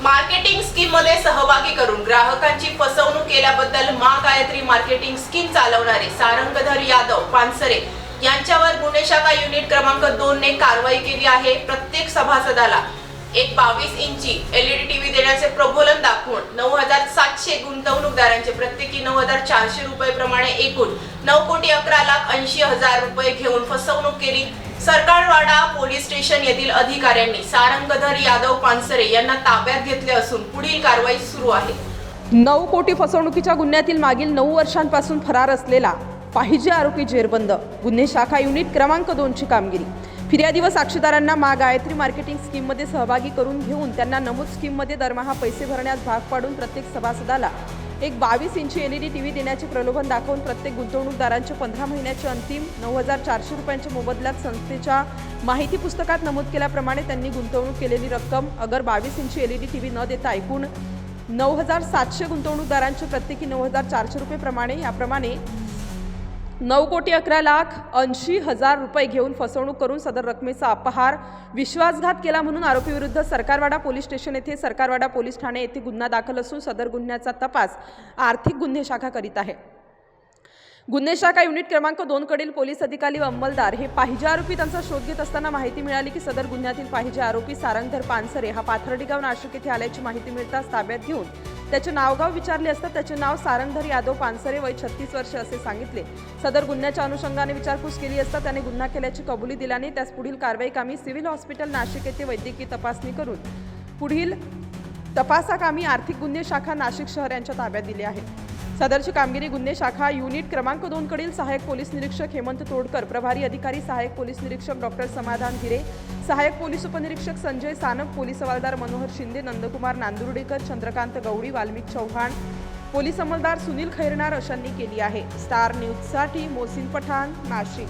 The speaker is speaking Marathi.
मार्केटिंग स्कीम मध्ये सहभागी करून ग्राहकांची फसवणूक केल्याबद्दल माँ गायत्री मार्केटिंग स्कीम चालवणारे सारंगधर यादव पानसरे यांच्यावर गुन्हे शाखा युनिट क्रमांक 2 ने कारवाई केली आहे। प्रत्येक सभासदाला एक 22 इंची LED टीव्ही देण्याचे प्रबोधन दाखवून 9,700 गुंतवणूकदारांचे प्रत्येकी 9,400 रुपये प्रमाणे एकूण 9,11,80,000 रुपये घेऊन फसवणूक केली। सरकारवाडा पोलीस स्टेशन येथील अधिकाऱ्यांनी सारंगधर यादव पानसरे यांना ताब्यात घेतले असून पुढील कारवाई सुरू आहे। 9 कोटी फसवणुकीच्या गुन्ह्यातील मागील 9 वर्षांपासून फरार असलेला पाहिजे आरोपी जेरबंद। गुन्हे शाखा युनिट क्रमांक 2 ची कामगिरी। फिर्यादी व साक्षीदारांना माँ गायत्री मार्केटिंग स्कीममध्ये सहभागी करून घेऊन त्यांना नमूद स्कीममध्ये दरमहा पैसे भरण्यास भाग पाडून प्रत्येक सभासदाला एक 22 इंची LED टीव्ही देण्याचे प्रलोभन दाखवून प्रत्येक गुंतवणूकदारांचे 15 महिन्याचे अंतिम 9,400 रुपयांच्या मोबदल्यात संस्थेच्या माहिती पुस्तकात नमूद केल्याप्रमाणे त्यांनी गुंतवणूक केलेली रक्कम अगर 22 इंची LED टीव्ही न देता एकूण 9,700 गुंतवणूकदारांचे प्रत्येकी 9,400 रुपये प्रमाणे याप्रमाणे 9,11,80,000 रुपये घेऊन फसवणूक करून सदर रकमेचा अपहार विश्वासघात केला म्हणून आरोपीविरुद्ध सरकारवाडा पोलीस स्टेशन येथे सरकारवाडा पोलीस ठाणे येथे गुन्हा दाखल असून सदर गुन्ह्याचा तपास आर्थिक गुन्हे शाखा करीत आहे। गुन्हे शाखा युनिट क्रमांक 2 कडील पोलीस अधिकारी व अंमलदार हे पाहिजे आरोपी त्यांचा शोध घेत असताना माहिती मिळाली की सदर गुन्ह्यातील पाहिजे आरोपी सारंगधर पानसरे हा पाथर्डी गाव नाशिक येथे आल्याची माहिती मिळताच ताब्यात घेऊन त्याचे नावगाव विचारले असता त्याचे नाव सारंगधर यादव पानसरे वय 36 वर्षे असे सांगितले। सदर गुन्ह्याच्या अनुषंगाने विचारपूस केली असता त्याने गुन्हा केल्याची कबुली दिल्याने त्यास पुढील कारवाई कामी सिव्हिल हॉस्पिटल नाशिक येथे वैद्यकीय तपासणी करून पुढील तपासाकामी आर्थिक गुन्हे शाखा नाशिक शहर यांच्या ताब्यात दिली आहे। सदरची कामगिरी गुन्हे शाखा युनिट क्रमांक 2 कडील सहाय्यक पोलीस निरीक्षक हेमंत तोडकर, प्रभारी अधिकारी सहाय्यक पोलीस निरीक्षक डॉक्टर समाधान गिरे, सहाय्यक पोलीस उपनिरीक्षक संजय सानप, पोलीस हवालदार मनोहर शिंदे, नंदकुमार नांदुर्डेकर, चंद्रकांत गवडी, वाल्मिक चौहान, पोलीस अंमलदार सुनील खैरनार अशांनी केली आहे। स्टार न्यूजसाठी मोहसिन पठाण, नाशिक।